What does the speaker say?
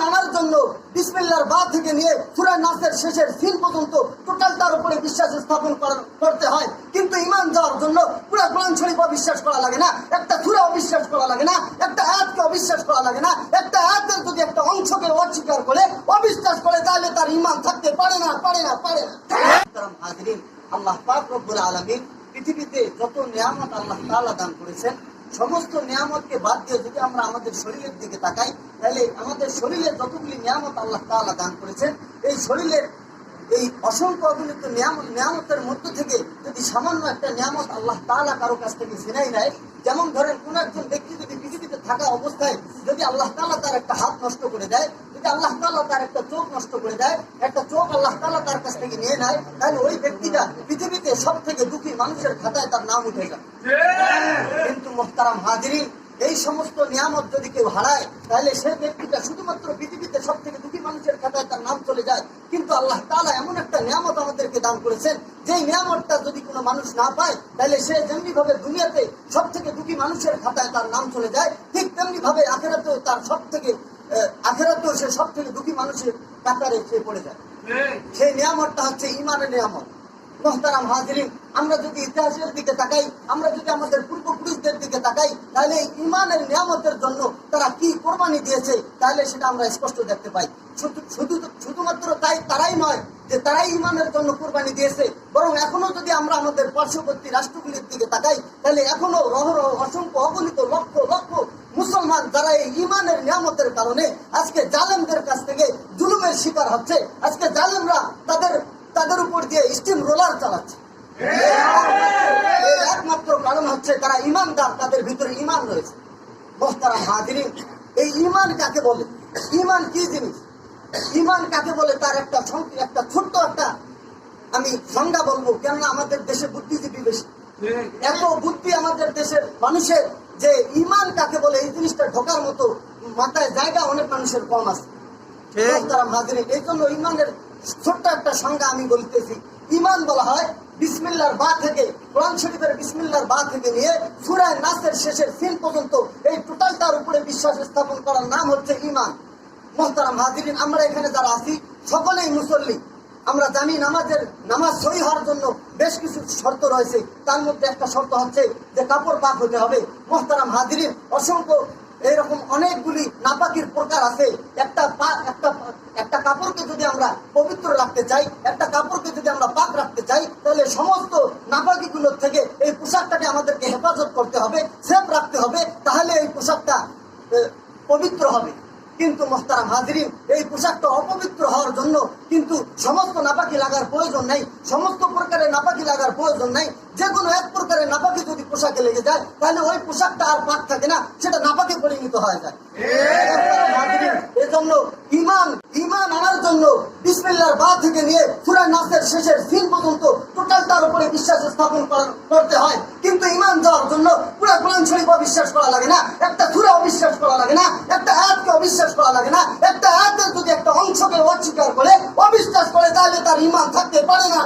আনার জন্য বিসমিল্লাহর বা থেকে নিয়ে সূরা নাসের শেষের সিন পর্যন্ত টোটাল তার উপরে বিশ্বাস স্থাপন করতে হয়। কিন্তু ঈমান যাওয়ার জন্য পুরো কোরআন শরীফ অবিশ্বাস করা লাগে না, একটা সূরা অবিশ্বাস করা লাগে না, একটা আয়াতকে অবিশ্বাস করা লাগে না। একটা আয়াতের যদি একটা অংশকে অস্বীকার করে অবিশ্বাস করে তাহলে তার ঈমান থাকতে পারে না। হাজিরিন, আল্লাহ পাক রব্বুল আলামিন পৃথিবীতে যত নিয়ামত আল্লাহ তাআলা দান করেছেন, সমস্ত নিয়ামতকে বাদ দিয়ে যদি আমরা আমাদের শরীরের দিকে তাকাই, তাহলে আমাদের শরীরে যতগুলি নিয়ামত আল্লাহ তাআলা দান করেছেন, এই শরীরের এই অসংখ্য অগণিত নিয়ামতের মধ্য থেকে যদি সামান্য একটা নিয়ামত আল্লাহ তাআলা কারো কাছ থেকে ছিনাই নেয়, যেমন ধরেন কোন একজন ব্যক্তি যদি পৃথিবীতে থাকা অবস্থায় যদি আল্লাহ তাআলা তার একটা হাত নষ্ট করে দেয়, যদি আল্লাহ তাআলা তার একটা চোখ নষ্ট করে দেয়, একটা চোখ আল্লাহ তাআলা তার কাছ থেকে নিয়ে নেয়, তাহলে ওই ব্যক্তিটা পৃথিবীতে সব থেকে দুঃখী মানুষের খাতায় তার নাম উঠে যায়। কিন্তু মুহতারাম হাজিরিন, এই সমস্ত নিয়ামত যদি কেউ হারায়, তাহলে সেই ব্যক্তিটা শুধুমাত্র পৃথিবীতে সব থেকে দুঃখী মানুষের খাতায় তার নাম চলে যায়। কিন্তু আল্লাহ তাআলা এমন একটা নিয়ামত আমাদেরকে দান করেছেন, যে নিয়ামতটা যদি কোনো মানুষ না পায়, তাহলে সে যেমনি ভাবে দুনিয়াতে সব থেকে দুঃখী মানুষের খাতায় তার নাম চলে যায়, ঠিক তেমনি ভাবে আখিরাতেও সে সব থেকে দুঃখী মানুষের কাতারে সে পড়ে যায়। সেই নিয়ামতটা হচ্ছে ঈমানের নিয়ামত। মুহতারাম হাজিরিন, আমরা যদি ইতিহাসের দিকে তাকাই, আমরা যদি আমাদের পূর্বপুরুষদের দিকে তাকাই, তাহলে ঈমানের নিয়ামতের জন্য তারা কি কোরবানি দিয়েছে, তাহলে সেটা আমরা স্পষ্ট দেখতে পাই। শুধুমাত্র তারাই নয় যে তারাই ঈমানের জন্য কোরবানি দিয়েছে, বরং এখনো যদি আমরা আমাদের পার্শ্ববর্তী রাষ্ট্রগুলির দিকে তাকাই, তাহলে এখনো অসংখ্য অগণিত লক্ষ লক্ষ মুসলমান যারা এই ঈমানের নিয়ামতের কারণে আজকে জালেমদের কাছ থেকে জুলুমের শিকার হচ্ছে। আজকে জালেমরা তাদের উপর দিয়ে স্টিম রোলার চালাচ্ছে। একমাত্র কারণ হচ্ছে তারা ঈমানদার, তাদের ভিতরে ঈমান রয়েছে। মুহতারাম হাজিরিন, এই ঈমান কাকে বলে? ঈমান কি জিনিস? ঈমান কাকে বলে তার একটা ছোট্ট একটা আমি সংজ্ঞা বলবো, কেননা আমাদের দেশে বুদ্ধিজীবী বেশি। এত বুদ্ধি আমাদের দেশের মানুষের যে ঈমান কাকে বলে এই জিনিসটা ঢোকার মতো মাথায় জায়গা অনেক মানুষের কম আছে। মুহতারাম হাজিরিন, এই জন্য ঈমানের ছোট্ট একটা সংজ্ঞা আমি বলতেছি। ঈমান বলা হয় বিসমিল্লাহর বা থেকে, কোরআন শরীফের বিসমিল্লাহর বা থেকে নিয়ে সূরা নাসের শেষের সিন পর্যন্ত এই টোটাল তার উপরে বিশ্বাস স্থাপন করার নাম হচ্ছে ঈমান। মুহতারাম হাজিরিন, আমরা এখানে যারা আছি সকলেই মুসল্লি। আমরা জানি নামাজ সহি হওয়ার জন্য বেশ কিছু শর্ত রয়েছে, তার মধ্যে একটা শর্ত হচ্ছে যে কাপড় পাক হতে হবে। মুহতারাম হাজিরিন, অসংখ্য এইরকম অনেকগুলি নাপাকির প্রকার আছে। একটা কাপড়কে যদি আমরা পবিত্র রাখতে চাই, একটা কাপড়কে যদি আমরা পাক রাখতে চাই, তাহলে সমস্ত নাপাকিগুলোর থেকে এই পোশাকটাকে আমাদেরকে হেফাজত করতে হবে, সেফ রাখতে হবে, তাহলে এই পোশাকটা পবিত্র হবে। কিন্তু মুহতারাম হাজিরিন, এই পোশাকটা অপবিত্র হওয়ার জন্য কিন্তু সমস্ত নাপাকি লাগার প্রয়োজন নাই, সমস্ত প্রকারের নাপাকি লাগার প্রয়োজন নাই। যে কোনো এক প্রকারের নাপাকি যদি পোশাকে লেগে যায়, তাহলে ওই পোশাকটা আর পাক থাকে না, সেটা নাপাকে পরিণত হয়ে যায়। এজন্য ঈমান আনার জন্য বিসমিল্লাহর বা থেকে নিয়ে সূরা নাসের শেষের সিন পর্যন্ত টোটাল তার উপরে বিশ্বাস স্থাপন করতে হয়। কিন্তু ঈমান যাওয়ার জন্য পুরো কোরআন শরীফ অবিশ্বাস করা লাগে না, একটা সূরা অবিশ্বাস করা লাগে না, একটা আয়াতকে অবিশ্বাস করা লাগে না। একটা আয়াতের যদি একটা অংশকে অস্বীকার করে অবিশ্বাস করে, তাহলে তার ঈমান থাকতে পারে না।